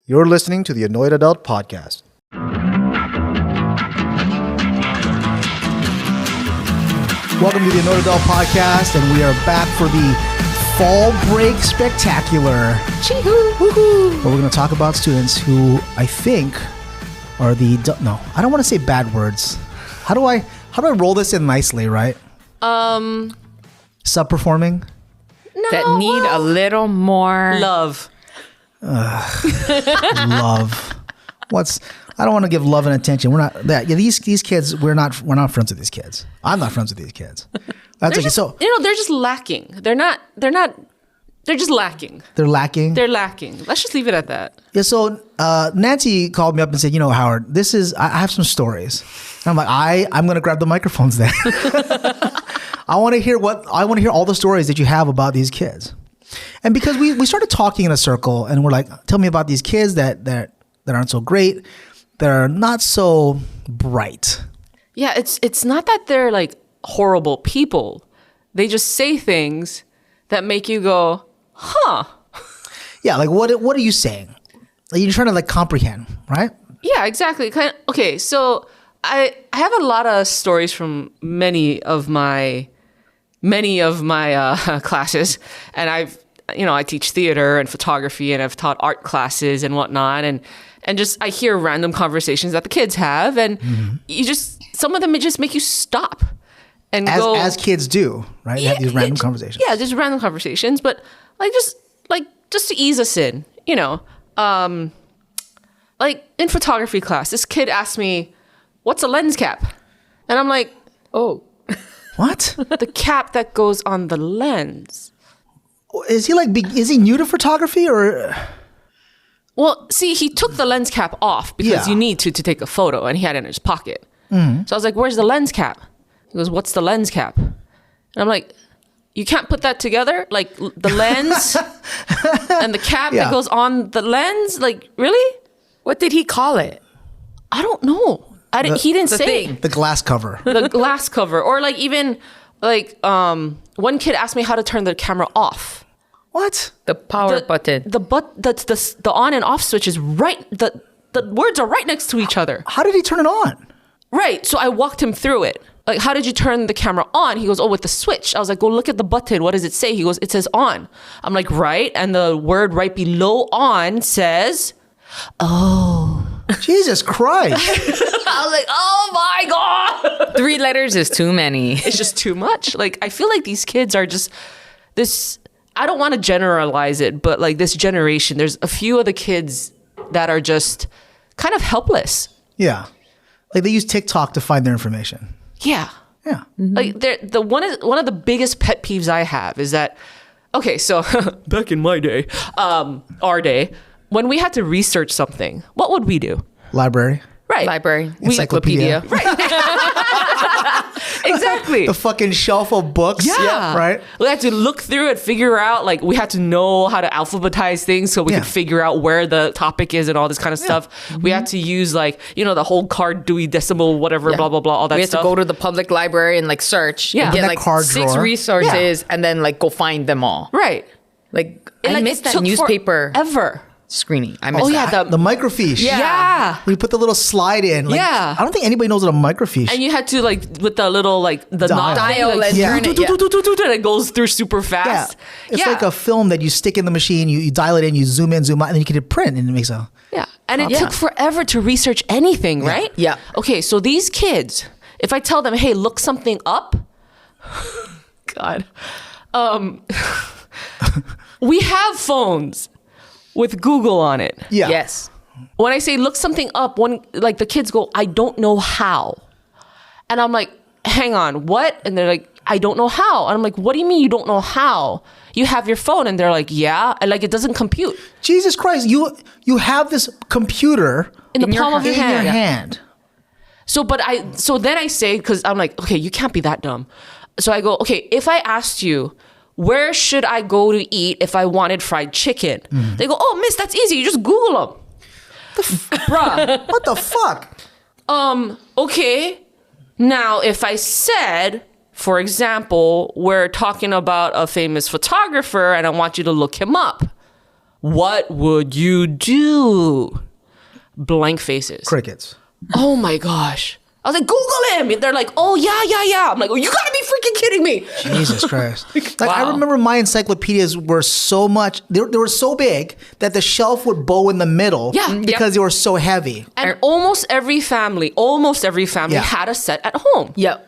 You're listening to the Annoyed Adult Podcast. Welcome to the Annoyed Adult Podcast, and we are back for the Fall Break Spectacular. Chee-hoo, woohoo! Where we're going to talk about students who I think are no, I don't want to say bad words. How do I roll this in nicely, right? Subperforming? No, that need a little more love. Love. I don't want to give love and attention. We're not that. Yeah, these kids. We're not friends with these kids. I'm not friends with these kids. That's they're just lacking. They're just lacking. They're lacking. They're lacking. Let's just leave it at that. Yeah. So Nancy called me up and said, Howard, I have some stories. And I'm like, I'm gonna grab the microphones then. I want to hear all the stories that you have about these kids. And because we started talking in a circle, and we're like, tell me about these kids that aren't so great, that are not so bright. Yeah, it's not that they're like horrible people. They just say things that make you go, huh? Yeah, like what are you saying? Like, you're trying to like comprehend, right? Yeah, exactly. Okay, so I have a lot of stories from many of my classes, and I teach theater and photography, and I've taught art classes and whatnot, and just I hear random conversations that the kids have, and some of them just make you stop and go, as kids do, right? Yeah, they have these random conversations. Yeah, just random conversations, but just to ease us in, like in photography class, this kid asked me, "What's a lens cap?" And I'm like, "Oh." What? The cap that goes on the lens. Is he new to photography or? Well, see, he took the lens cap off because you need to take a photo, and he had it in his pocket. Mm-hmm. So I was like, "Where's the lens cap?" He goes, "What's the lens cap?" And I'm like, "You can't put that together? Like the lens and the cap that goes on the lens? Like, really?" What did he call it? I don't know. He didn't say. The glass cover. The glass cover. Or like even like one kid asked me how to turn the camera off. What? The power button. The on and off switch is right. The words are right next to each other. How did he turn it on? Right. So I walked him through it. Like, how did you turn the camera on? He goes, "Oh, with the switch." I was like, "Go look at the button. What does it say?" He goes, "It says on." I'm like, "Right." And the word right below on says, "Oh." Jesus Christ. I was like, "Oh my God." 3 letters is too many. It's just too much. Like, I feel like these kids are just this, I don't want to generalize it, but like this generation, there's a few of the kids that are just kind of helpless. Yeah. Like they use TikTok to find their information. Yeah. Yeah. Mm-hmm. Like one of the biggest pet peeves I have is that, okay, so back in my day, our day, when we had to research something, what would we do? Library. Right. Library. Encyclopedia. Right. Exactly. The fucking shelf of books. Yeah. Right. We had to look through it, figure out, like, we had to know how to alphabetize things so we could figure out where the topic is and all this kind of stuff. Mm-hmm. We had to use, like, the whole card, Dewey Decimal, whatever, blah, blah, blah, all that stuff. We had to go to the public library and, like, search. Yeah. And get, like, card 6 drawer. resources and then, like, go find them all. Right. Like, I missed that newspaper ever. screening. I missed that. The microfiche. Yeah. We put the little slide in. Like, Yeah. I don't think anybody knows what a microfiche. And you had to, like, with the little, like, the knob, dial like, and turn it. and it goes through super Yeah. fast. It's like a film that you stick in the machine, you dial it in, you zoom in, zoom out, and then you can hit print, and it makes a... Yeah. And it took forever to research anything, right? Yeah. Okay, so these kids, if I tell them, "Hey, look something up," God, we have phones with Google on it. Yeah. Yes. When I say look something up, the kids go, "I don't know how," and I'm like, "Hang on, what?" And they're like, "I don't know how," and I'm like, "What do you mean you don't know how? You have your phone," and they're like, "Yeah," and like it doesn't compute. Jesus Christ, you have this computer in the palm of your hand. So then I say, because I'm like, okay, you can't be that dumb. So I go, okay, if I asked you, where should I go to eat if I wanted fried chicken? They go, "Oh, miss, that's easy. You just Google them." Bruh. What the fuck? Okay. Now, if I said, for example, we're talking about a famous photographer and I want you to look him up, what would you do? Blank faces. Crickets. Oh my gosh. I was like, Google him. And they're like, oh, yeah. I'm like, oh, you gotta be freaking kidding me. Jesus Christ. Like, I remember my encyclopedias were so much, they were so big that the shelf would bow in the middle because they were so heavy. And almost every family had a set at home. Yep.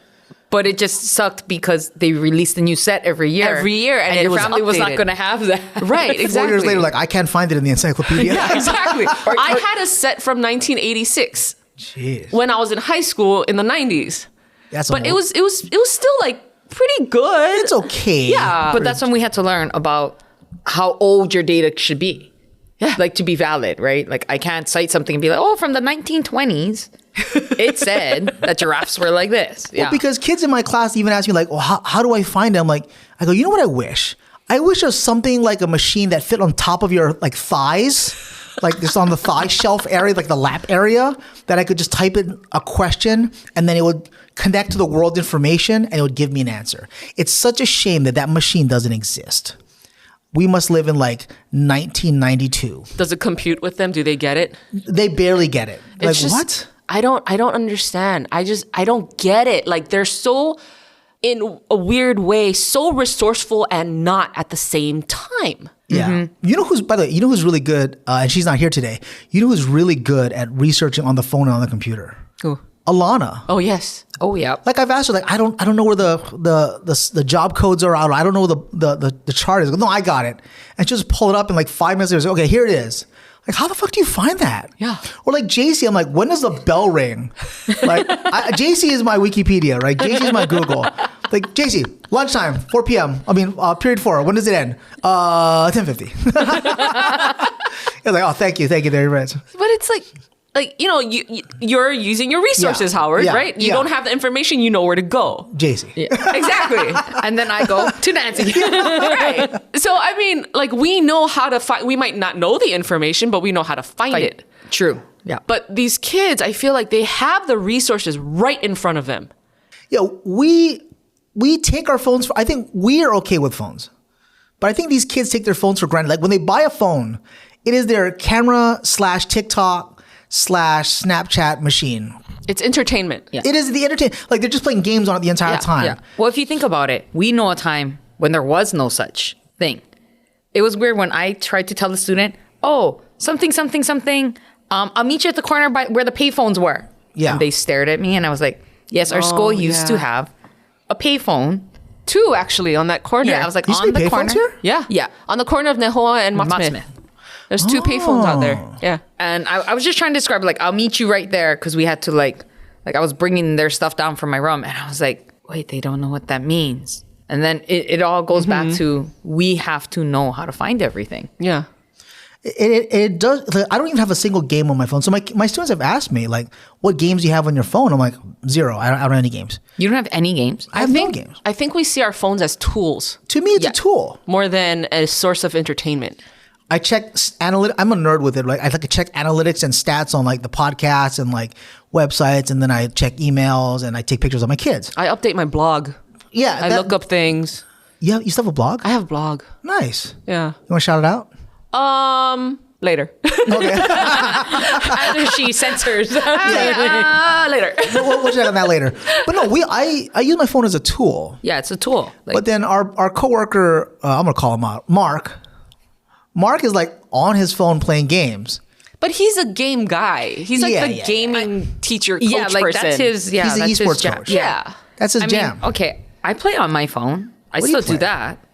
But it just sucked because they released a new set every year. And your family was not going to have that. Right, exactly. 4 years later, like, I can't find it in the encyclopedia. Yeah, exactly. I had a set from 1986. Jeez. When I was in high school in the 90s. But it was still like pretty good. It's okay. Yeah. But that's when we had to learn about how old your data should be. Yeah. Like to be valid, right? Like I can't cite something and be like, oh, from the 1920s. It said that giraffes were like this. Yeah. Well, because kids in my class even ask me like, well, how do I find them? Like, I go, you know what I wish? I wish there was something like a machine that fit on top of your like thighs, like just on the thigh shelf area, like the lap area, that I could just type in a question and then it would connect to the world information and it would give me an answer. It's such a shame that that machine doesn't exist. We must live in like 1992. Does it compute with them? Do they get it? They barely get it. Like, It's just- what? I don't understand. I don't get it. Like they're so, in a weird way, so resourceful and not at the same time. Yeah. Mm-hmm. You know who's, by the way, you know who's really good, and she's not here today. You know who's really good at researching on the phone and on the computer? Who? Alana. Oh, yes. Oh, yeah. Like I've asked her, like, I don't know where the job codes are out. I don't know where the chart is. No, I got it. And she'll just pull it up in like 5 minutes later. Okay, here it is. Like, how the fuck do you find that? Yeah. Or like JC, I'm like, when does the bell ring? Like, JC is my Wikipedia, right? JC is my Google. Like, JC, lunchtime, 4 p.m. I mean, period 4. When does it end? 10:50. It's like, oh, thank you very much. But it's like, you know, you're using your resources, Howard, right? You don't have the information, you know where to go. JC. Yeah. Exactly. And then I go to Nancy. Right. So, I mean, like, we know how to find, we might not know the information, but we know how to find it. True. Yeah. But these kids, I feel like they have the resources right in front of them. Yeah, we take our phones for, I think we are okay with phones. But I think these kids take their phones for granted. Like when they buy a phone, it is their camera / TikTok / Snapchat machine. It's entertainment. Yeah. It is the entertainment. Like they're just playing games on it the entire time. Yeah. Well, if you think about it, we know a time when there was no such thing. It was weird when I tried to tell the student, oh, something. I'll meet you at the corner by where the payphones were. Yeah. And they stared at me and I was like, yes, our school used to have a payphone. 2 actually on that corner. Yeah, I was like, Used to on be the payphones corner. here? Yeah. Yeah. On the corner of Nehoa and Mott Smith. There's 2 payphones out there. Yeah. And I was just trying to describe, like, I'll meet you right there because we had to, like I was bringing their stuff down from my room. And I was like, wait, they don't know what that means. And then it all goes back to we have to know how to find everything. Yeah. It does. I don't even have a single game on my phone. So my students have asked me, like, what games do you have on your phone? I'm like, 0. I don't have any games. You don't have any games? I have no games. I think we see our phones as tools To me, it's a tool. more than a source of entertainment. I check analytics. I'm a nerd with it. Like I like to check analytics and stats on like the podcasts and like websites, and then I check emails and I take pictures of my kids. I update my blog. Yeah, I look up things. Yeah, you still have a blog? I have a blog. Nice. Yeah. You want to shout it out? Later. Okay. After she censors. Later. we'll check on that later. But no, I use my phone as a tool. Yeah, it's a tool. Like, But then our coworker, I'm gonna call him out, Mark. Mark is like on his phone playing games. But he's a game guy. He's like the gaming teacher, coach person. that's his. Yeah, He's an that's esports his jam. coach. Yeah. That's his I jam. mean, okay, I play on my phone. I What do you still do play? that,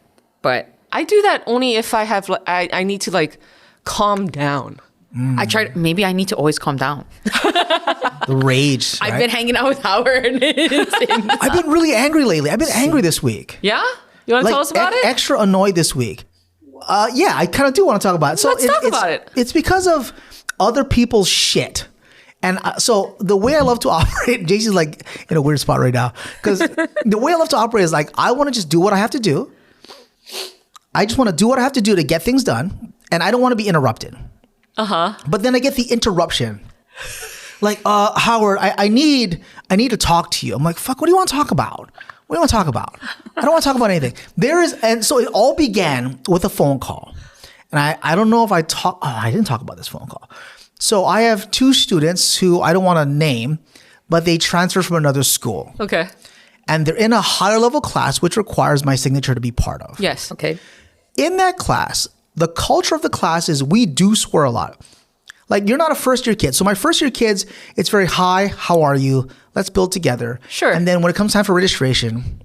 but I do that only if I have, I need to like calm down. I try. Maybe I need to always calm down. The rage. I've right? been hanging out with Howard. I've been really angry lately. I've been angry this week. Yeah? You want to tell us about it? Extra annoyed this week. Yeah, I kind of do want to talk about it. So Let's talk about it. It's because of other people's shit. And so the way I love to operate, Jason's like in a weird spot right now. Because the way I love to operate is like, I want to just do what I have to do. I just want to do what I have to do to get things done. And I don't want to be interrupted. But then I get the interruption. Like, Howard, I need to talk to you. I'm like, fuck, what do you want to talk about? What do you want to talk about? I don't want to talk about anything. And so it all began with a phone call. And And I don't know if I didn't talk about this phone call. So I have 2 students who I don't want to name, but they transferred from another school. Okay. And they're in a higher level class, which requires my signature to be part of. Yes. Okay. In that class, the culture of the class is we do swear a lot. Like, you're not a first year kid. So my first year kids, it's very, hi, how are you? Let's build together. Sure. And then when it comes time for registration,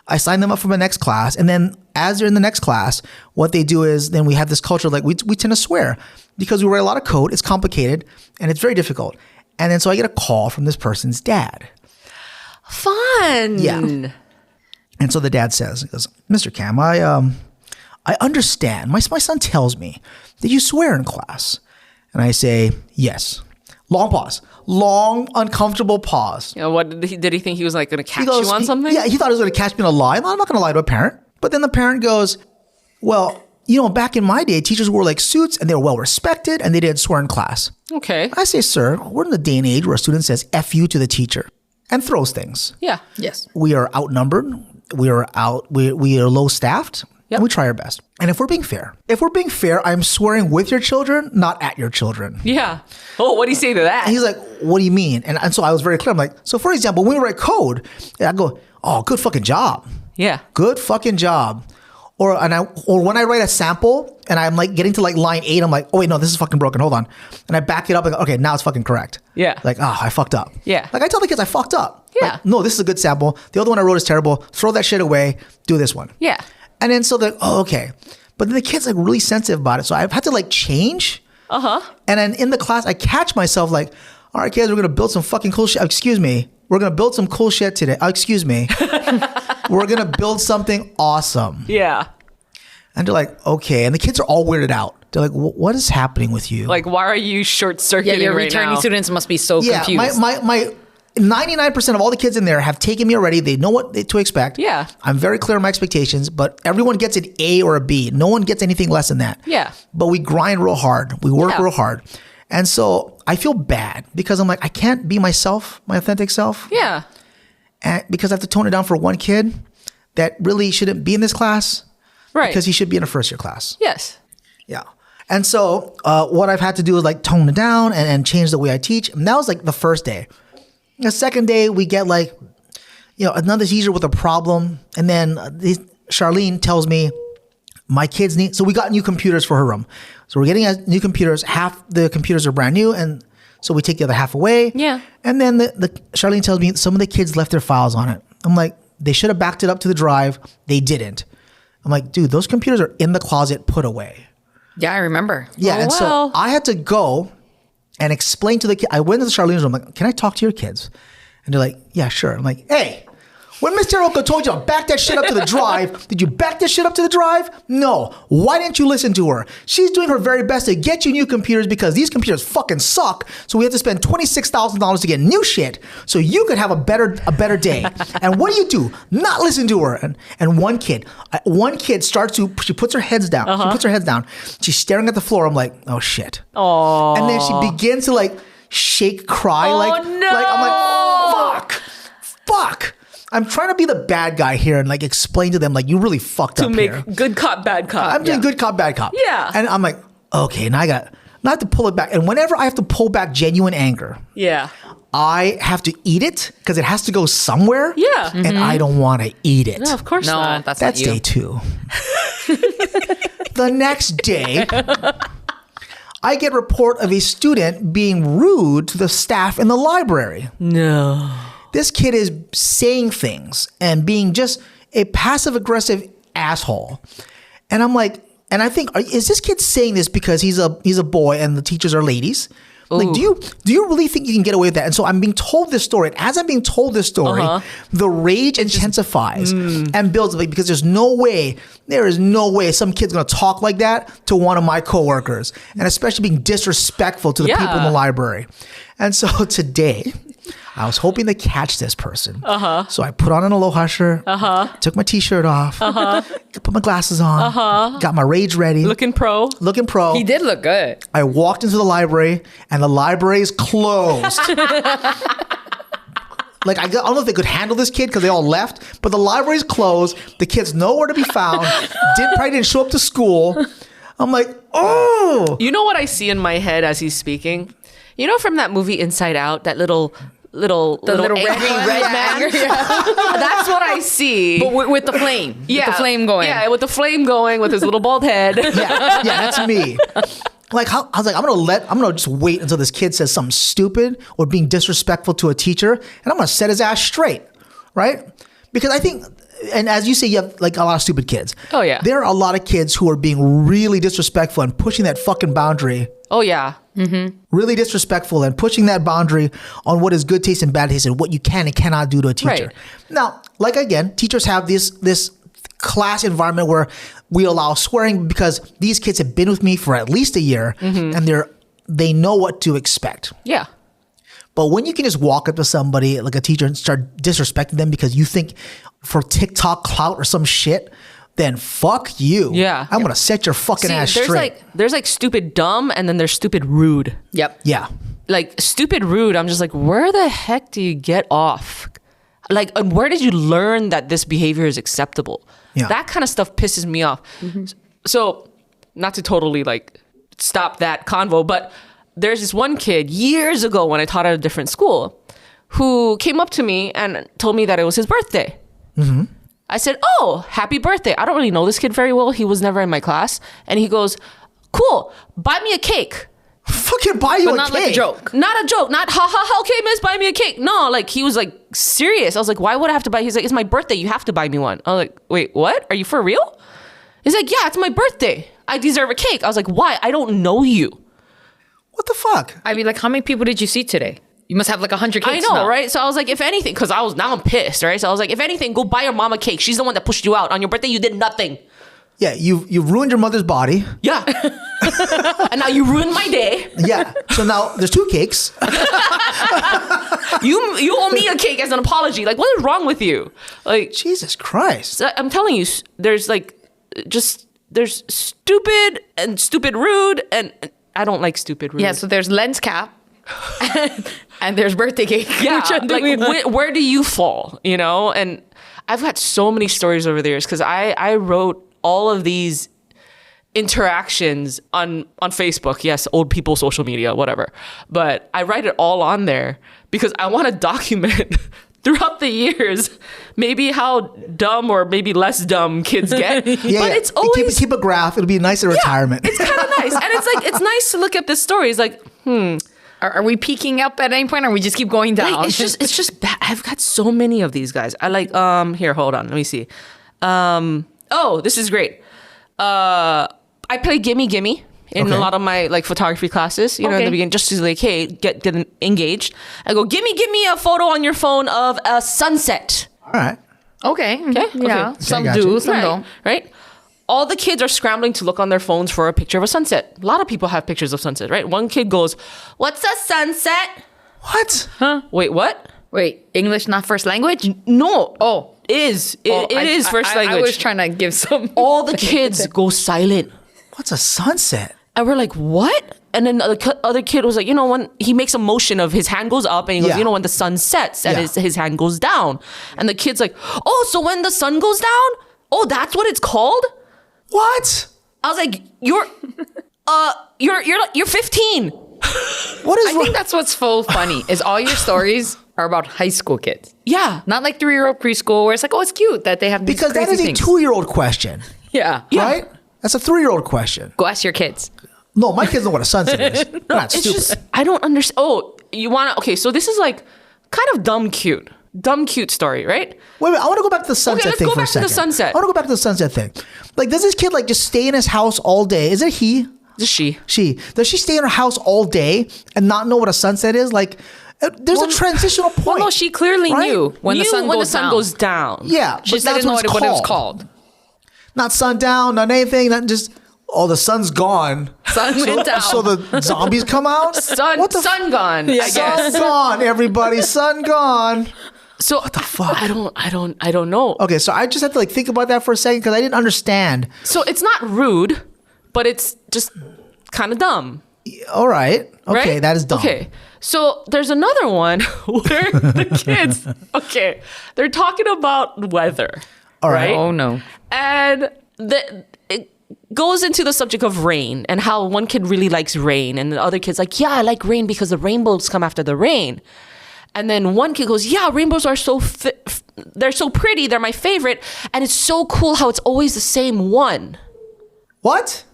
I sign them up for the next class. And then as they're in the next class, what they do is then we have this culture, like we tend to swear because we write a lot of code. It's complicated and it's very difficult. And then so I get a call from this person's dad. Fun. Yeah. And so the dad says, he goes, Mr. Cam, I understand. My son tells me that you swear in class. And I say, yes. Long pause. Long, uncomfortable pause. You know, what did he think he was like going to catch you on something? Yeah, he thought he was going to catch me in a lie. No, I'm not going to lie to a parent. But then the parent goes, well, you know, back in my day, teachers wore like suits and they were well respected and they didn't swear in class. Okay. I say, sir, we're in the day and age where a student says F you to the teacher and throws things. Yeah. Yes. We are outnumbered. We are low staffed. Yep. And we try our best. And if we're being fair, I'm swearing with your children, not at your children. Yeah. Oh, what do you say to that? And he's like, what do you mean? And so I was very clear. I'm like, so for example, when we write code, I go, oh, good fucking job. Yeah. Good fucking job. Or when I write a sample and I'm like getting to like line 8, I'm like, oh wait, no, this is fucking broken. Hold on. And I back it up and go, okay, now it's fucking correct. Yeah. Like, I fucked up. Yeah. Like I tell the kids I fucked up. Yeah. Like, no, this is a good sample. The other one I wrote is terrible. Throw that shit away. Do this one. Yeah. And then so they're, oh, okay. But then the kid's like really sensitive about it. So I've had to like change. Uh-huh. And then in the class, I catch myself like, all right, kids, we're going to build some fucking cool shit. Excuse me. We're going to build some cool shit today. Excuse me. We're going to build something awesome. Yeah. And they're like, okay. And the kids are all weirded out. They're like, what is happening with you? Like, why are you short-circuiting Yeah, your right returning now? students must be so confused. My 99% of all the kids in there have taken me already. They know what to expect. Yeah. I'm very clear on my expectations, but everyone gets an A or a B. No one gets anything less than that. Yeah. But we grind real hard. We work Yeah. real hard. And so I feel bad because I'm like, I can't be myself, my authentic self. Yeah. And because I have to tone it down for one kid that really shouldn't be in this class. Right. Because he should be in a first year class. Yes. Yeah. And so what I've had to do is like tone it down and change the way I teach. And that was like the first day. The second day we get like, another teacher with a problem. And then Charlene tells me my kids need, so we got new computers for her room. So we're getting new computers. Half the computers are brand new. And so we take the other half away. Yeah. And then Charlene tells me some of the kids left their files on it. I'm like, they should have backed it up to the drive. They didn't. I'm like, dude, those computers are in the closet, put away. Yeah, I remember. Yeah. And so I had to go and explain to the kid. I went to Charlene's room. I'm like, can I talk to your kids? And they're like, yeah, sure. I'm like, hey, when Miss Teroka told you to back that shit up to the drive, did you back this shit up to the drive? No. Why didn't you listen to her? She's doing her very best to get you new computers because these computers fucking suck. So we have to spend $26,000 to get new shit so you could have a better day. And what do? Not listen to her. And one kid starts to, she puts her heads down. She puts her heads down. She's staring at the floor. I'm like, oh shit. Oh. And then she begins to like shake, cry. Oh, like, no. I'm like, fuck. I'm trying to be the bad guy here and like explain to them like you really fucked up here. To make good cop, bad cop. I'm doing good cop, bad cop. Yeah. And I'm like, okay, now I have to pull it back. And whenever I have to pull back genuine anger, Yeah. I have to eat it because it has to go somewhere. Yeah. And I don't want to eat it. No, of course No, not. that's That's not you. day 2. The next day, I get report of a student being rude to the staff in the library. No. This kid is saying things and being just a passive aggressive asshole. And I'm like, and I think, is this kid saying this because he's a boy and the teachers are ladies? Like, do you really think you can get away with that? And so I'm being told this story. And as I'm being told this story, the rage intensifies and builds because there is no way some kid's going to talk like that to one of my coworkers, and especially being disrespectful to the people in the library. And so today, I was hoping to catch this person. So I put on an aloha shirt, took my t-shirt off, put my glasses on, got my rage ready. Looking pro. He did look good. I walked into the library and the library is closed. Like, I don't know if they could handle this kid because they all left, but the library's closed. The kid's nowhere to be found. Probably didn't show up to school. I'm like, oh. You know what I see in my head as he's speaking? You know from that movie Inside Out, that little angry red man? That's what I see. But with the flame. Yeah. With the flame going. Yeah, with the flame going, with his little bald head. Yeah, that's me. Like, I was like, I'm gonna just wait until this kid says something stupid or being disrespectful to a teacher, and I'm gonna set his ass straight, right? Because I think, and as you say, you have like a lot of stupid kids. Oh, yeah. There are a lot of kids who are being really disrespectful and pushing that fucking boundary. Oh, yeah. Really disrespectful and pushing that boundary on what is good taste and bad taste and what you can and cannot do to a teacher. Right. Now, like again, teachers have this class environment where we allow swearing because these kids have been with me for at least a year and they know what to expect. Yeah. But when you can just walk up to somebody like a teacher and start disrespecting them because you think for TikTok clout or some shit, then fuck you. Yeah. I'm gonna set your fucking ass there's straight. there's like stupid dumb and then there's stupid rude. Yep. Yeah. Like stupid rude, I'm just like, where the heck do you get off? Like, and where did you learn that this behavior is acceptable? Yeah. That kind of stuff pisses me off. So, not to totally like stop that convo, but there's this one kid years ago when I taught at a different school who came up to me and told me that it was his birthday. I said, oh, happy birthday. I don't really know this kid very well. He was never in my class. And he goes, cool, buy me a cake. Fucking buy you But a not cake. like a joke. Not a joke. Not ha ha ha. Okay, miss, buy me a cake. No, like he was like serious. I was like, why would I have to buy? He's like, it's my birthday. You have to buy me one. I was like, wait, what? Are you for real? He's like, yeah, it's my birthday. I deserve a cake. I was like, why? I don't know you. What the fuck? I'd be like, how many people did you see today? You must have like 100 I cakes know, now. right? So I was like, if anything, because I'm pissed, right? So I was like, if anything, go buy your mom a cake. She's the one that pushed you out. On your birthday, you did nothing. Yeah, you've ruined your mother's body. Yeah. And now you ruined my day. Yeah. So now there's 2 cakes. You owe me a cake as an apology. Like, what is wrong with you? Like, Jesus Christ. I'm telling you, there's there's stupid and stupid rude, and I don't like stupid rude. Yeah, so there's lens cap and there's birthday cake. Yeah, Which one do we like where do you fall? You know, and I've got so many stories over the years because I wrote all of these interactions on Facebook. Yes, old people social media, whatever. But I write it all on there because I want to document throughout the years maybe how dumb or maybe less dumb kids get. It's always keep a graph. It'll be nice at retirement. It's kind of nice, and it's like it's nice to look at this story. It's like, Are we peaking up at any point, or we just keep going down? Like, it's just bad. I've got so many of these guys. I like here, hold on, let me see. Oh, this is great. I play Gimme Gimme in a lot of my like photography classes, you know, in the beginning, just to like, hey, get engaged. I go, give me a photo on your phone of a sunset. All right. Okay. Yeah. Okay. Some gotcha. do, some Right. don't. Right? All the kids are scrambling to look on their phones for a picture of a sunset. A lot of people have pictures of sunset, right? One kid goes, what's a sunset? What? Wait, what? Wait, English not first language? No. Oh. It is first I language. was trying to give some. All the kids go silent. What's a sunset? And we're like, what? And then the other kid was like, you know, when he makes a motion of his hand goes up and he goes, Yeah. you know, when the sun sets and Yeah. his hand goes down. And the kid's like, oh, so when the sun goes down? Oh, that's what it's called? What? I was like, you're 15. What is I think that's what's so funny is all your stories are about high school kids. Yeah. Not like 3-year-old preschool where it's like, oh, it's cute that they have these because that crazy is a things. 2-year-old question, Yeah. right? That's a 3-year-old question. Go ask your kids. No, my kids know what a sunset is. They're not It's stupid. just, I don't understand. Oh, you want to, okay, so this is like kind of dumb cute story, right? Wait, I want to go back to the sunset let's thing go for a back to the second. sunset. I want to go back to the sunset thing. Like, does this kid like just stay in his house all day? Is it he? Just she. She. Does she stay in her house all day and not know what a sunset is? Like, there's a transitional point. Well, no, she clearly right? knew when the sun goes down. Yeah, She but just that's didn't know what it was called. Not sundown, not anything, not just, oh, the sun's gone. Sun went down. So the zombies come out? Sun gone, I guess. Sun gone, everybody. Sun gone. So what the fuck? I don't know. Okay, so I just have to like think about that for a second because I didn't understand. So it's not rude, but it's just kind of dumb. All right. Okay, Right? that is dumb. Okay. So there's another one where the kids, they're talking about weather. All right. Oh, no. And goes into the subject of rain and how one kid really likes rain and the other kid's like, yeah, I like rain because the rainbows come after the rain. And then one kid goes, yeah, rainbows are they're so pretty, they're my favorite, and it's so cool how it's always the same one. What?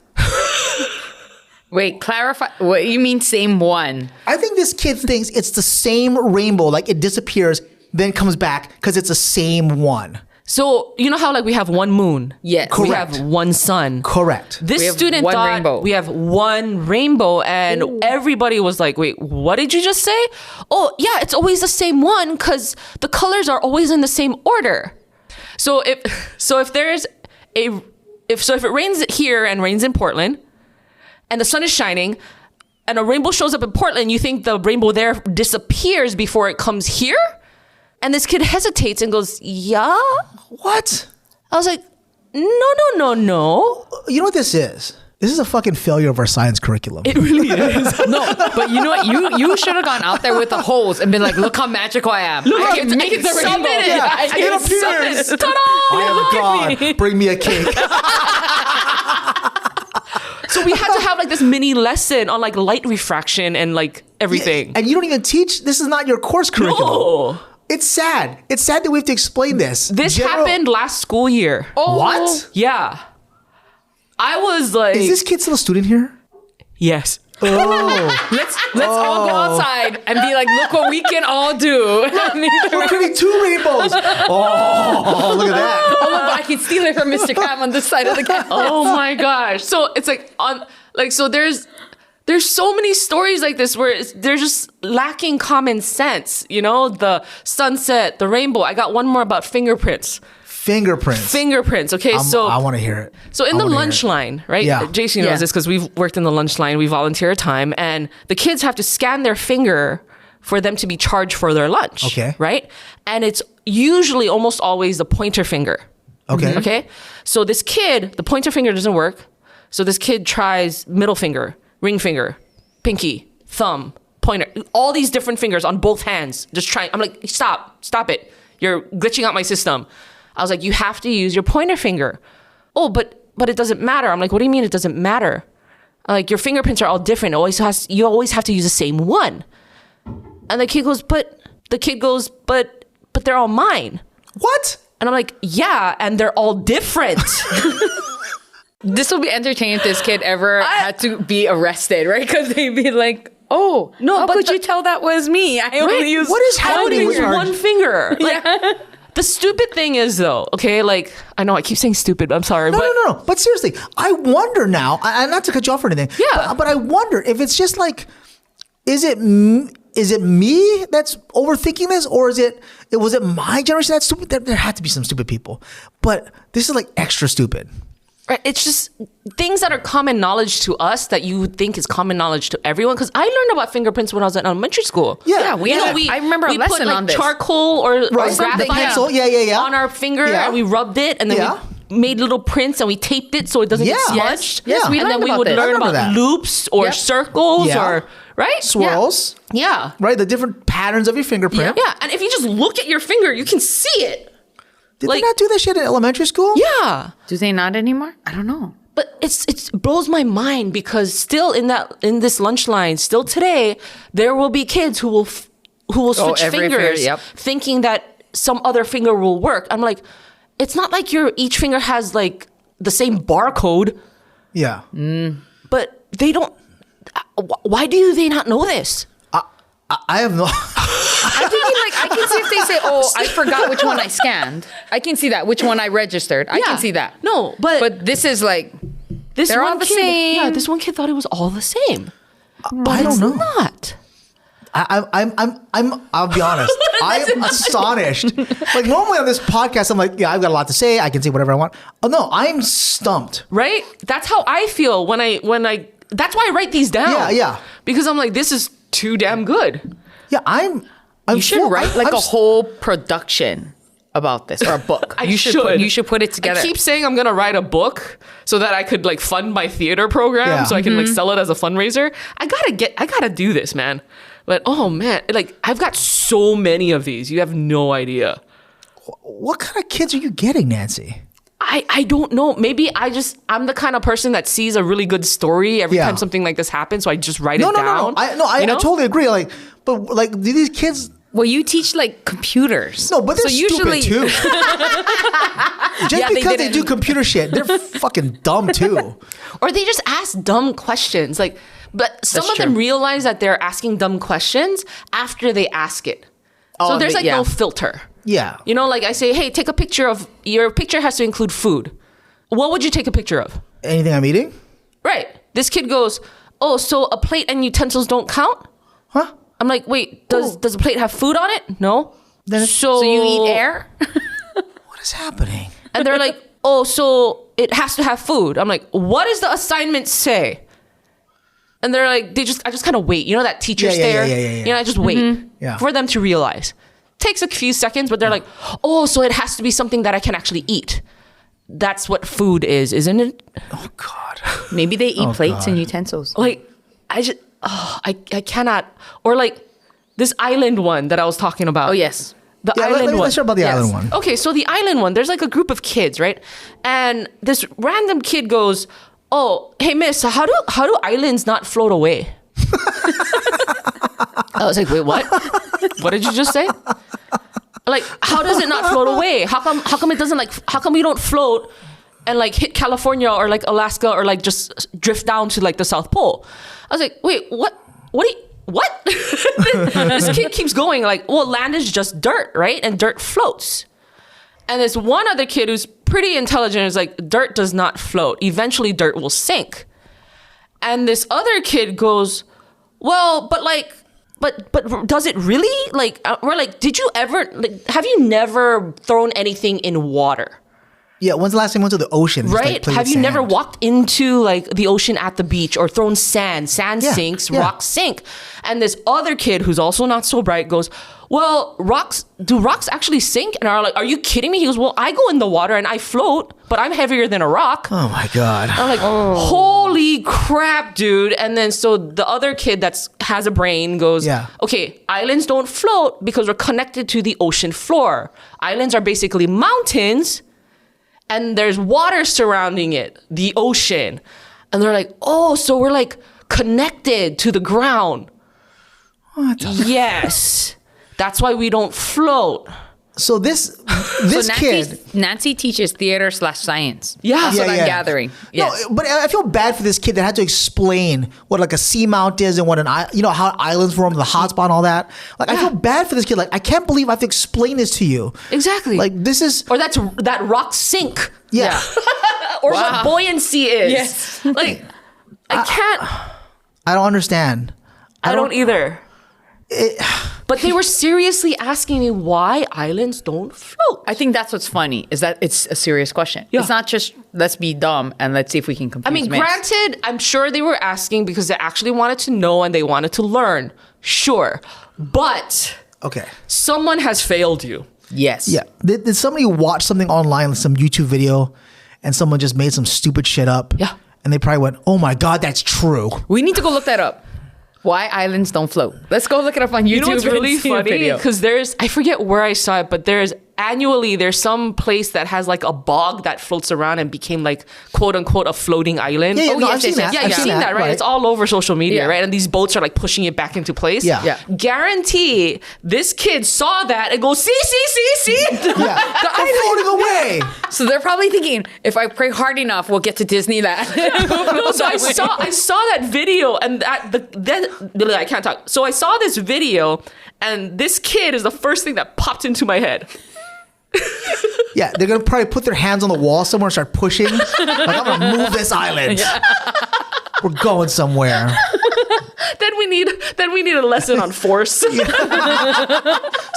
Wait, clarify. What you mean same one? I think this kid thinks it's the same rainbow, like it disappears, then comes back because it's the same one. So you know how like we have one moon? Yes. We Correct. have one sun. Correct. This We have student one thought rainbow. we have one rainbow, and everybody was like, wait, what did you just say? Oh, yeah, it's always the same one because the colors are always in the same order. So if it rains here and rains in Portland, and the sun is shining, and a rainbow shows up in Portland, you think the rainbow there disappears before it comes here? And this kid hesitates and goes, yeah? What? I was like, no. You know what this is? This is a fucking failure of our science curriculum. It really is. No, but you know what? You should have gone out there with the hose and been like, "Look how magical I am! I can make the rainbow. I it can appears. summon it. Ta-da! I am God. Bring me a cake. So we had to have like this mini lesson on like light refraction and like everything. And you don't even teach. This is not your course curriculum. No. It's sad. It's sad that we have to explain this. This happened last school year. Oh, What? Yeah. I was like, Is this kid still a student here? yes. Oh. Let's all go outside and be like, look what we can all do. We're creating 2 rainbows. Oh, look at that. Oh my God, I can steal it from Mr. Cam on this side of the campus. Oh my gosh. So it's like so there's so many stories like this where they're just lacking common sense. You know, the sunset, the rainbow. I got one more about fingerprints. Fingerprints. Okay, I want to hear it. So in the lunch line, right? Yeah. JC knows this because we've worked in the lunch line. We volunteer time, and the kids have to scan their finger for them to be charged for their lunch. Okay. Right? And it's usually almost always the pointer finger. Okay. Okay. So this kid, the pointer finger doesn't work. So this kid tries middle finger, ring finger, pinky, thumb, pointer, all these different fingers on both hands. Just trying. I'm like, stop it. You're glitching out my system. I was like, you have to use your pointer finger. Oh, but it doesn't matter. I'm like, what do you mean it doesn't matter? Like, your fingerprints are all different. You always have to use the same one. And the kid goes, but they're all mine. What? And I'm like, yeah, and they're all different. This will be entertaining if this kid ever had to be arrested, right? Because they'd be like, oh, no, how could you tell that was me? I only use What is happening with one finger. Like, the stupid thing is, though, okay, like, I know I keep saying stupid, but I'm sorry. No. But seriously, I wonder now, not to cut you off or anything, Yeah. but I wonder if it's just like, is it me that's overthinking this, or was it my generation that's stupid? There had to be some stupid people, but this is like extra stupid. Right, it's just things that are common knowledge to us that you think is common knowledge to everyone. Because I learned about fingerprints when I was in elementary school. Yeah, I remember a lesson put like on this. charcoal or the pencil, yeah. on our finger, Yeah. and we rubbed it, and then we made little prints and we taped it so it doesn't get smudged. Yes, we and then learned we about would this. learn I remember about that. loops or circles or right Swirls, Yeah. right? The different patterns of your fingerprint. Yeah, and if you just look at your finger, you can see it. Did they not do that shit in elementary school? Yeah. Do they not anymore? I don't know. But it blows my mind because still in this lunch line, still today, there will be kids who will switch every fingers, finger, yep. thinking that some other finger will work. I'm like, it's not like each finger has like the same barcode, Yeah. but they don't. Why do they not know this? I have no. I'm thinking like I can see if they say, "Oh, I forgot which one I scanned." I can see that which one I registered. I can see that. No, but this is like they're all the same. Yeah, this one kid thought it was all the same. I don't know. Not. I'll be honest. I'm astonished. Like normally on this podcast, I'm like, yeah, I've got a lot to say. I can say whatever I want. Oh no, I'm stumped. Right? That's how I feel when I. That's why I write these down. Yeah. Because I'm like, this is too damn good. Yeah, I'm you should write like I'm a whole production about this or a book. You should put it together. I keep saying I'm gonna write a book so that I could like fund my theater program, so I can like sell it as a fundraiser. I gotta do this, man. But oh man, like I've got so many of these. You have no idea. What kind of kids are you getting, Nancy? I don't know. Maybe I'm the kind of person that sees a really good story every time something like this happens, so I just write it down. I totally agree. Like, but like, do these kids? Well, you teach like computers. No, but they're stupid too. Just because they do computer shit, they're fucking dumb too. Or they just ask dumb questions. Like, but some of them realize that they're asking dumb questions after they ask it. So there's like no filter. Yeah. You know, like I say, hey, take a picture of, your picture has to include food. What would you take a picture of? Anything I'm eating? Right. This kid goes, oh, so a plate and utensils don't count? Huh? I'm like, wait, does a plate have food on it? No. So you eat air? What is happening? And they're like, oh, so it has to have food. I'm like, what does the assignment say? And they're like, I just kind of wait. You know that teacher stare? Yeah. You know, I just wait for them to realize. Takes a few seconds, but they're like, oh, so it has to be something that I can actually eat. That's what food is, isn't it? Oh, God. Maybe they eat plates and utensils. Like, I cannot. Or like this island one that I was talking about. Oh, yes. The island one. Let's talk about the island one. Okay, so the island one, there's like a group of kids, right? And this random kid goes, oh, hey, miss, how do islands not float away? I was like, wait, what? What did you just say? Like, how does it not float away? How come it doesn't how come we don't float and like hit California or like Alaska or like just drift down to like the South Pole? I was like, wait, what? What? This kid keeps going like, well, land is just dirt, right? And dirt floats. And there's one other kid who's pretty intelligent is like, dirt does not float. Eventually dirt will sink. And this other kid goes, well, but does it really? Like, we're like, did you ever, like, have you never thrown anything in water? Yeah, when's the last time you went to the ocean? Right? Have you never walked into like the ocean at the beach or thrown sand? Sand sinks, rocks sink. And this other kid who's also not so bright goes, well, do rocks actually sink? And I'm like, are you kidding me? He goes, well, I go in the water and I float, but I'm heavier than a rock. Oh my God. I'm like, holy crap, dude. And then so the other kid that has a brain goes, okay, islands don't float because we're connected to the ocean floor. Islands are basically mountains and there's water surrounding it, the ocean. And they're like, oh, so we're like connected to the ground. What the yes. That's why we don't float. So this kid, Nancy teaches theater/science. Yeah. That's what I'm gathering. Yes. No, but I feel bad for this kid that had to explain what like a seamount is and what how islands form, the hotspot and all that. Like I feel bad for this kid. Like I can't believe I have to explain this to you. Exactly. Like this is, or that rocks sink. Yeah. Or what buoyancy is. Yes. Like I can't. I don't understand. I don't either. But they were seriously asking me why islands don't float. I think that's what's funny is that it's a serious question. Yeah. It's not just let's be dumb and let's see if we can confuse. I mean, granted, I'm sure they were asking because they actually wanted to know and they wanted to learn. Sure. But someone has failed you. Yes. Yeah. Did somebody watch something online, like some YouTube video, and someone just made some stupid shit up? Yeah. And they probably went, oh my God, that's true. We need to go look that up. Why islands don't float. Let's go look it up on YouTube. You know what's really funny? Because I forget where I saw it, but there's some place that has like a bog that floats around and became like quote unquote a floating island. Yeah, I've seen that. Yeah, you've seen that, right? It's all over social media, right? And these boats are like pushing it back into place. Yeah. Guarantee this kid saw that and goes, see. Yeah. They're floating away. So they're probably thinking, if I pray hard enough, we'll get to Disneyland. So I saw that video and I can't talk. So I saw this video and this kid is the first thing that popped into my head. Yeah, they're gonna probably put their hands on the wall somewhere and start pushing. Like, I'm gonna move this island. Yeah. We're going somewhere. Then we need a lesson on force. It's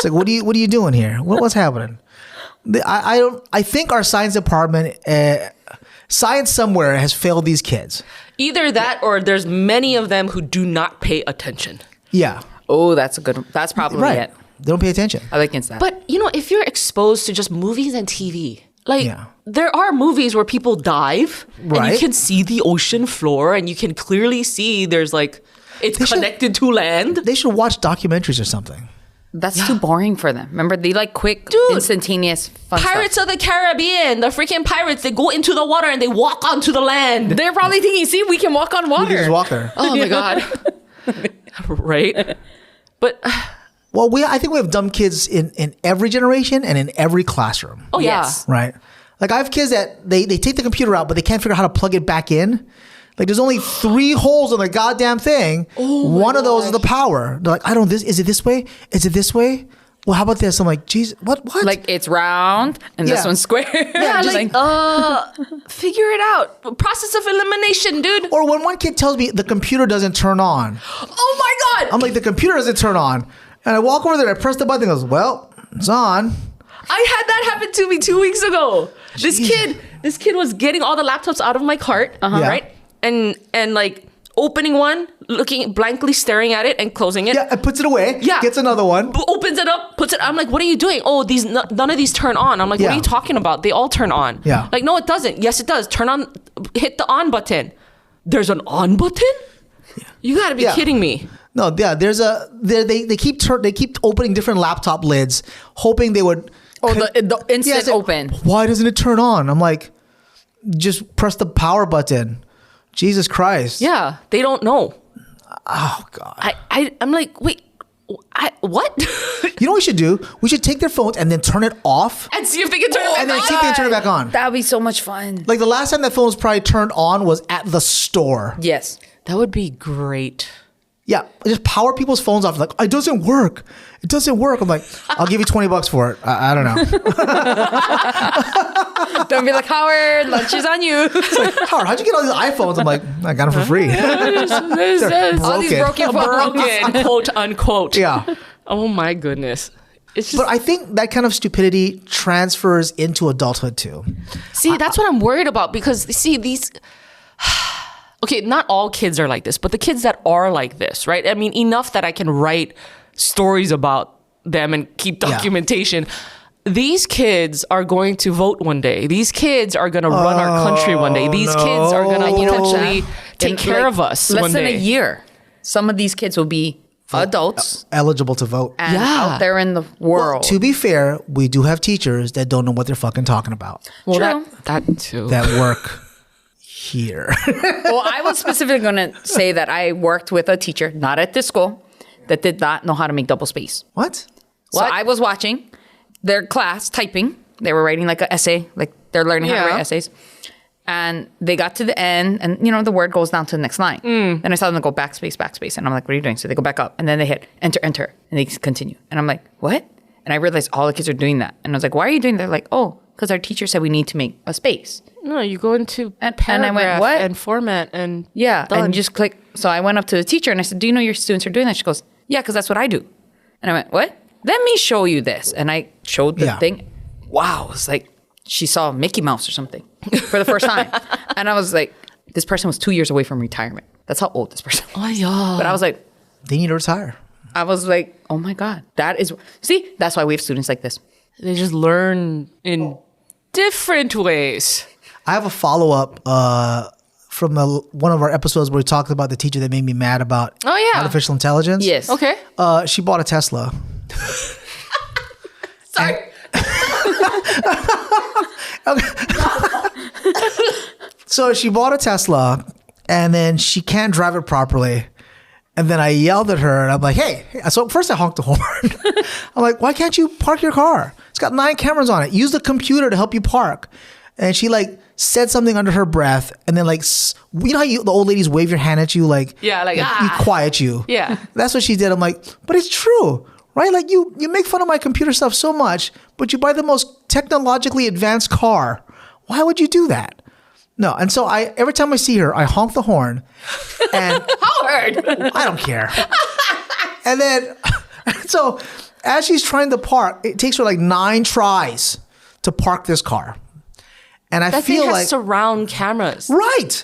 like, what are you doing here? What's happening? I think our science department, science somewhere has failed these kids. Either that or there's many of them who do not pay attention. Yeah. Oh, that's probably it. They don't pay attention. I like against that. But if you're exposed to just movies and TV, like there are movies where people dive and you can see the ocean floor and you can clearly see there's like it's connected to land. They should watch documentaries or something. That's too boring for them. Remember, they like quick, instantaneous fun Pirates stuff. of the Caribbean, the freaking pirates, they go into the water and they walk onto the land. They're probably thinking, see, we can walk on water. You can just walk there. Oh my God. Right? But Well, I think we have dumb kids in every generation and in every classroom. oh yeah. Yes. Right? Like I have kids that they take the computer out, but they can't figure out how to plug it back in. Like there's only 3 holes on the goddamn thing. One of those is the power. They're like, is it this way? Is it this way? Well, how about this? I'm like, geez, what? Like it's round and this Yeah. one's square. Yeah, Just figure it out. Process of elimination, dude. Or when one kid tells me the computer doesn't turn on, Oh my God. I'm like, the computer doesn't turn on. And I walk over there, I press the button, and goes, well, it's on. I had that happen to me 2 weeks ago. This kid was getting all the laptops out of my cart, Yeah. right? And like opening one, looking blankly staring at it and closing it. Yeah, it puts it away. Yeah. Gets another one. Opens it up, puts it. I'm like, what are you doing? Oh, none of these turn on. I'm like, what Yeah. are you talking about? They all turn on. Yeah. Like, no, it doesn't. Yes, it does. Turn on. Hit the on button. There's an on button. You got to be Yeah. kidding me. No, yeah, they keep opening different laptop lids, hoping they would. the instant Yeah, it's like, open. Why doesn't it turn on? I'm like, just press the power button. Jesus Christ. Yeah, they don't know. Oh God. I'm like, wait, what? You know what we should do? We should take their phones and then turn it off, And see if they can turn it back and then on. see if they can turn it back on. That would be so much fun. Like the last time that phone was probably turned on was at the store. Yes. That would be great. Yeah, just power people's phones off. Like, it doesn't work. It doesn't work. I'm like, I'll give you $20 for it. I don't know. Don't be like, Howard, lunch is on you. Howard, how'd you get all these iPhones? I'm like, I got them for free. All these broken phones. Broken, quote unquote. Yeah. Oh my goodness. It's just, But I think that kind of stupidity transfers into adulthood too. see, that's what I'm worried about because see these. Okay, not all kids are like this, but the kids that are like this, right? I mean, enough that I can write stories about them and keep documentation. These kids are going to vote one day. These kids are going to run our country one day. These kids are going to potentially take care of us less one than day. a year. Some of these kids will be adults Eligible to vote. and Yeah. out there in the world. To be fair, we do have teachers that don't know what they're fucking talking about. Well, True. that too. That work here. Well, I was specifically going to say that I worked with a teacher, not at this school, that did not know how to make double space. What? So I was watching their class typing. They were writing like an essay, like they're learning how to write essays. And they got to the end, and the word goes down to the next line. Then I saw them go backspace, and I'm like, "What are you doing?" So they go back up, and then they hit enter, and they continue. And I'm like, "What?" And I realized all the kids are doing that, and I was like, "Why are you doing that?" They're like, "Oh, because our teacher said we need to make a space." No, you go into And paragraph I went, "What?" and format and Yeah, done. and just click. So I went up to the teacher and I said, "Do you know your students are doing that?" She goes, "Yeah, because that's what I do." And I went, "What? Let me show you this." And I showed the Yeah. thing. Wow, it's like she saw Mickey Mouse or something for the first time. And I was like, this person was 2 years away from retirement. That's how old this person was. Oh yeah. But I was like, They need to retire. oh my God, that's why we have students like this. They just learn in different ways. I have a follow-up from one of our episodes where we talked about the teacher that made me mad about artificial intelligence. Yes. Okay. She bought a Tesla. Sorry. So she bought a Tesla, and then she can't drive it properly. And then I yelled at her, and I'm like, hey. So first I honked the horn. I'm like, why can't you park your car? It's got 9 cameras on it. Use the computer to help you park. And she said something under her breath, and then you know how the old ladies wave your hand at you, you quiet you. Yeah. That's what she did. I'm like, but it's true, right? Like you make fun of my computer stuff so much, but you buy the most technologically advanced car. Why would you do that? No. And so every time I see her, I honk the horn, and Howard. I don't care. And then, so as she's trying to park, it takes her 9 tries to park this car. And I That feel thing has like, surround cameras. right.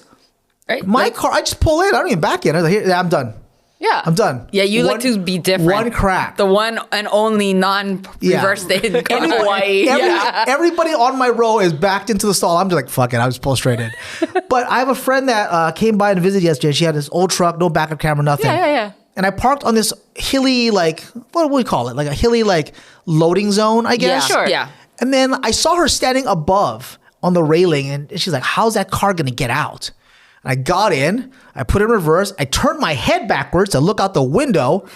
Right? My car, I just pull in. I don't even back in. I'm like, here, I'm done. Yeah. I'm done. Yeah, you like to be different. One crack. The one and only non-reversed in Hawaii. Everybody on my row is backed into the stall. I'm just like, fuck it. I just pull straight in. But I have a friend that came by and visited yesterday. She had this old truck, no backup camera, nothing. Yeah. And and I parked on this hilly, like, what do we call it? Like a hilly, like, loading zone, I guess. Sure. Yeah. And then I saw her standing above on the railing, and she's like, how's that car going to get out? And I got in, I put it in reverse, I turned my head backwards to look out the window,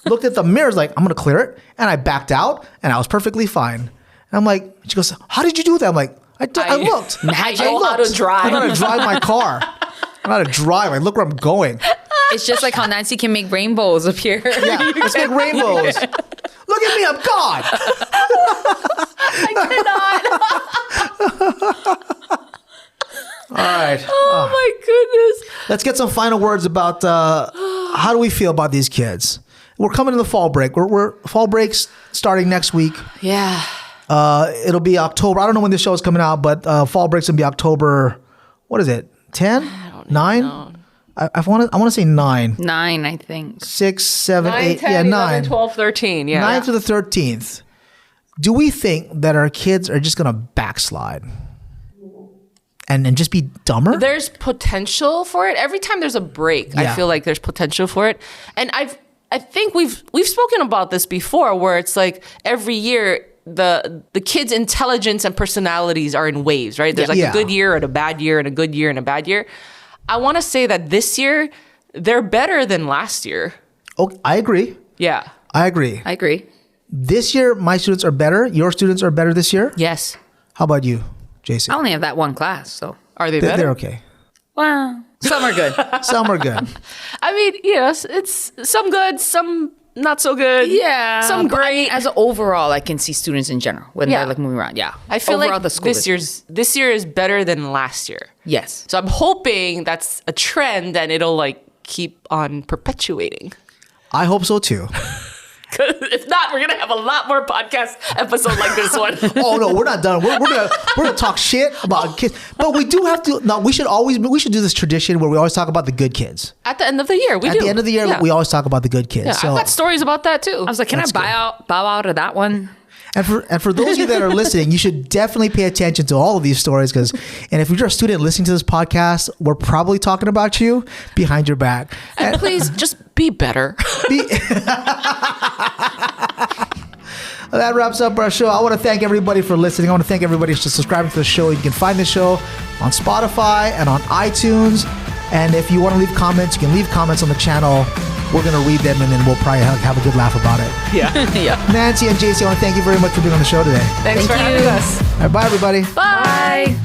looked at the mirrors like, I'm going to clear it. And I backed out, and I was perfectly fine. And I'm like, she goes, how did you do that? I'm like, I looked. I know how to drive. I know how to drive my car. I know how to drive. I look where I'm going. It's just like how Nancy can make rainbows appear. Yeah, let's make rainbows. Look at me, I'm God. All right. Oh my goodness. Let's get some final words about how do we feel about these kids? We're coming to the fall break. We're fall breaks starting next week. Yeah. It'll be October. I don't know when this show is coming out, but fall breaks will be October. What is it? 10? 9? I want to say 9. 9, I think. 6, 7, 9, 8. 10, yeah, 11, 9. 12, 13. Yeah. 9th to the 13th. Do we think that our kids are just going to backslide and just be dumber? There's potential for it. Every time there's a break, Yeah. I feel like there's potential for it. And I think we've spoken about this before, where it's like every year the kids' intelligence and personalities are in waves, right? There's like Yeah. a good year and a bad year and a good year and a bad year. I want to say that this year they're better than last year. Oh, I agree. Yeah. I agree. I agree. This year, my students are better. Your students are better this year. Yes. How about you, Jason? I only have that one class, so. Are they better? They're okay. Well, some are good. Some are good. I mean, yes, it's some good, some not so good. Yeah. Some but I great. mean, as an overall, I can see students in general when Yeah. they're like moving around. Yeah. I feel overall, like the school this year is better than last year. Yes. So I'm hoping that's a trend and it'll like keep on perpetuating. I hope so too. If not, we're gonna have a lot more podcast episodes like this one. Oh no, we're not done. We're gonna talk shit about kids, but we do have to. No, we should do this tradition where we always talk about the good kids. At the end of the year, we do. At the end of the year, Yeah. we always talk about the good kids. Yeah, So, I've got stories about that too. I was like, can That's I bow out of that one? and for those of you that are listening, you should definitely pay attention to all of these stories and if you're a student listening to this podcast, we're probably talking about you behind your back. And please just be better. That wraps up our show. I want to thank everybody for listening. I want to thank everybody for subscribing to the show. You can find the show on Spotify and on iTunes. And if you want to leave comments, you can leave comments on the channel. We're going to read them, and then we'll probably have a good laugh about it. Yeah. Yeah. Nancy and JC, I want to thank you very much for being on the show today. Thanks for having us. All right, bye, everybody. Bye.